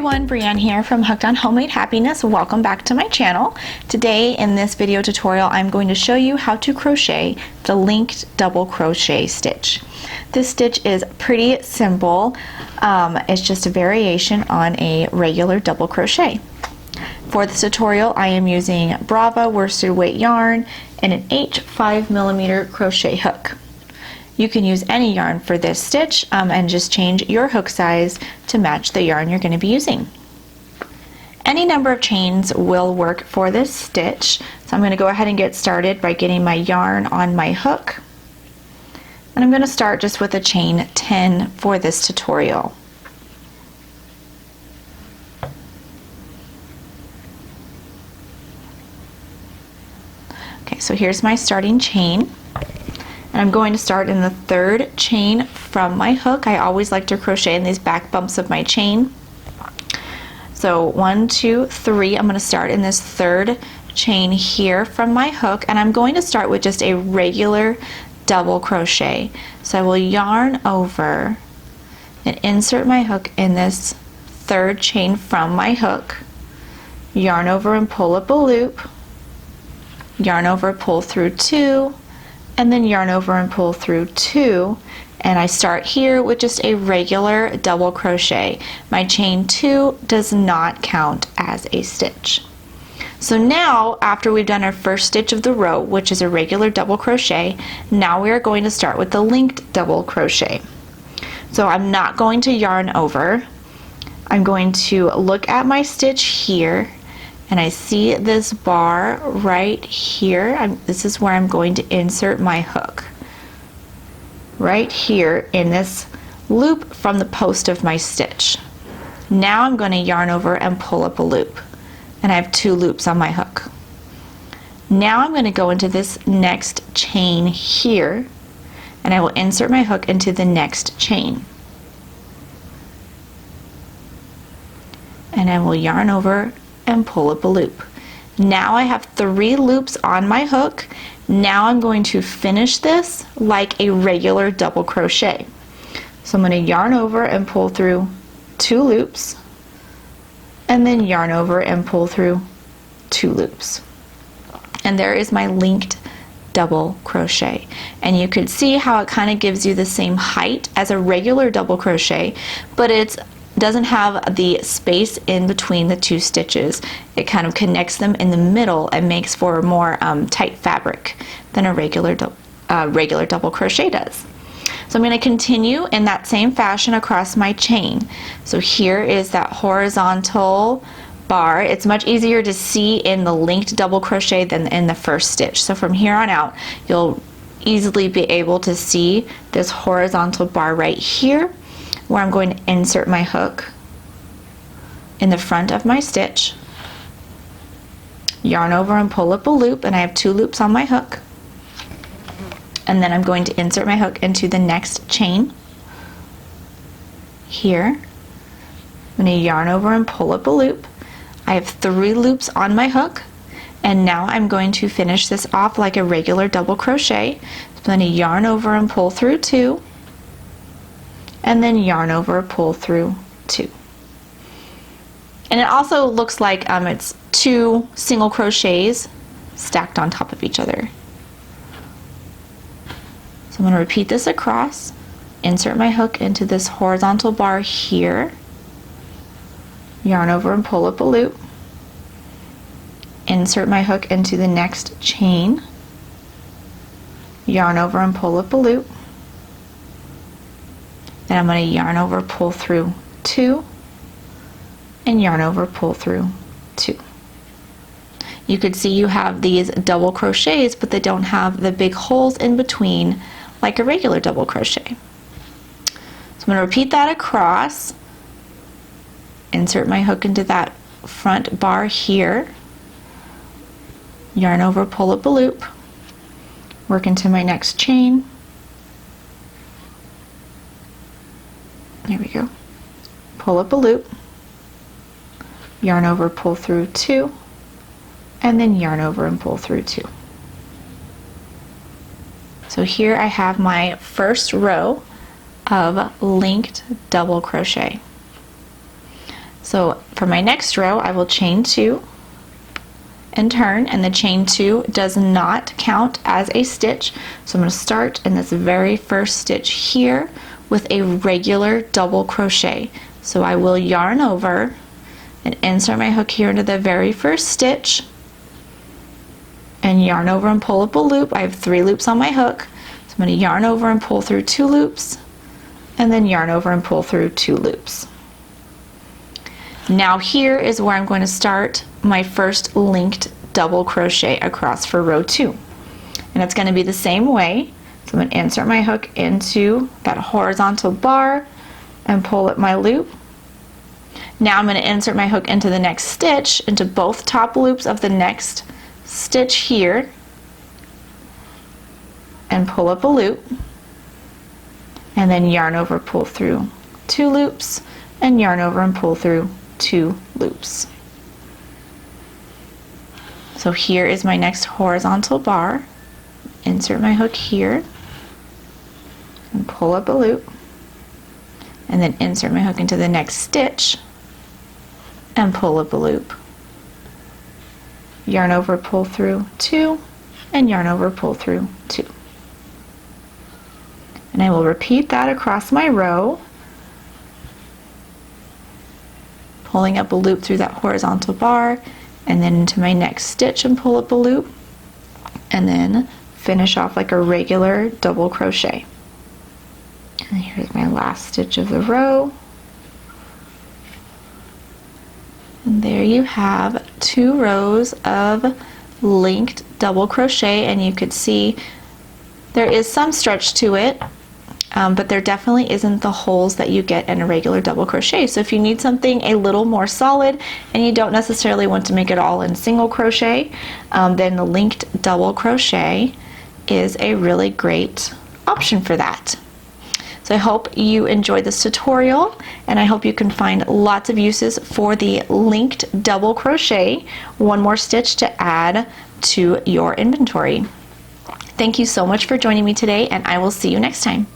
everyone, Brianne here from Hooked on Homemade Happiness. Welcome back to my channel. Today in this video tutorial I'm going to show you how to crochet the linked double crochet stitch. This stitch is pretty simple. It's just a variation on a regular double crochet. For this tutorial I am using Brava worsted weight yarn and an H 5mm crochet hook. You can use any yarn for this stitch and just change your hook size to match the yarn you're going to be using. Any number of chains will work for this stitch, so I'm going to go ahead and get started by getting my yarn on my hook. And I'm going to start just with a chain 10 for this tutorial. Okay, so here's my starting chain. And I'm going to start in the third chain from my hook. I always like to crochet in these back bumps of my chain. So 1, 2, 3, I'm going to start in this third chain here from my hook, and I'm going to start with just a regular double crochet. So I will yarn over and insert my hook in this third chain from my hook, yarn over and pull up a loop, yarn over, pull through 2, and then yarn over and pull through 2, and I start here with just a regular double crochet. My chain 2 does not count as a stitch. So now, after we've done our first stitch of the row, which is a regular double crochet, now we are going to start with the linked double crochet. So I'm not going to yarn over. I'm going to look at my stitch here, and I see this bar right here. This is where I'm going to insert my hook. Right here in this loop from the post of my stitch. Now I'm going to yarn over and pull up a loop. And I have 2 loops on my hook. Now I'm going to go into this next chain here, and I will insert my hook into the next chain. And I will yarn over and pull up a loop. Now I have 3 loops on my hook. Now I'm going to finish this like a regular double crochet. So I'm going to yarn over and pull through 2 loops, and then yarn over and pull through 2 loops. And there is my linked double crochet. And you can see how it kind of gives you the same height as a regular double crochet, but it doesn't have the space in between the 2 stitches. It kind of connects them in the middle and makes for a more tight fabric than a regular double crochet does. So I'm going to continue in that same fashion across my chain. So here is that horizontal bar. It's much easier to see in the linked double crochet than in the first stitch. So from here on out, you'll easily be able to see this horizontal bar right here, where I'm going to insert my hook in the front of my stitch, yarn over and pull up a loop, and I have 2 loops on my hook. And then I'm going to insert my hook into the next chain here. I'm going to yarn over and pull up a loop. I have 3 loops on my hook, and now I'm going to finish this off like a regular double crochet. So I'm going to yarn over and pull through 2, and then yarn over, pull through 2. And it also looks like it's 2 single crochets stacked on top of each other. So I'm going to repeat this across, insert my hook into this horizontal bar here, yarn over and pull up a loop, insert my hook into the next chain, yarn over and pull up a loop, then I'm going to yarn over, pull through 2, and yarn over, pull through 2. You could see you have these double crochets, but they don't have the big holes in between like a regular double crochet. So I'm going to repeat that across, insert my hook into that front bar here, yarn over, pull up a loop, work into my next chain. There we go. Pull up a loop, yarn over, pull through 2, and then yarn over and pull through 2. So here I have my first row of linked double crochet. So for my next row, I will chain 2 and turn, and the chain 2 does not count as a stitch. So I'm going to start in this very first stitch here with a regular double crochet. So I will yarn over and insert my hook here into the very first stitch and yarn over and pull up a loop. I have 3 loops on my hook. So I'm going to yarn over and pull through 2 loops and then yarn over and pull through 2 loops. Now here is where I'm going to start my first linked double crochet across for row 2. And it's going to be the same way. So I'm going to insert my hook into that horizontal bar and pull up my loop. Now I'm going to insert my hook into the next stitch, into both top loops of the next stitch here, and pull up a loop, and then yarn over, pull through 2 loops, and yarn over and pull through 2 loops. So here is my next horizontal bar. Insert my hook here and pull up a loop, and then insert my hook into the next stitch and pull up a loop. Yarn over, pull through 2, and yarn over, pull through 2. And I will repeat that across my row, pulling up a loop through that horizontal bar, and then into my next stitch and pull up a loop, and then finish off like a regular double crochet. And here's my last stitch of the row. And there you have 2 rows of linked double crochet, and you could see there is some stretch to it, but there definitely isn't the holes that you get in a regular double crochet. So if you need something a little more solid and you don't necessarily want to make it all in single crochet, then the linked double crochet is a really great option for that. So I hope you enjoyed this tutorial, and I hope you can find lots of uses for the linked double crochet. One more stitch to add to your inventory. Thank you so much for joining me today, and I will see you next time.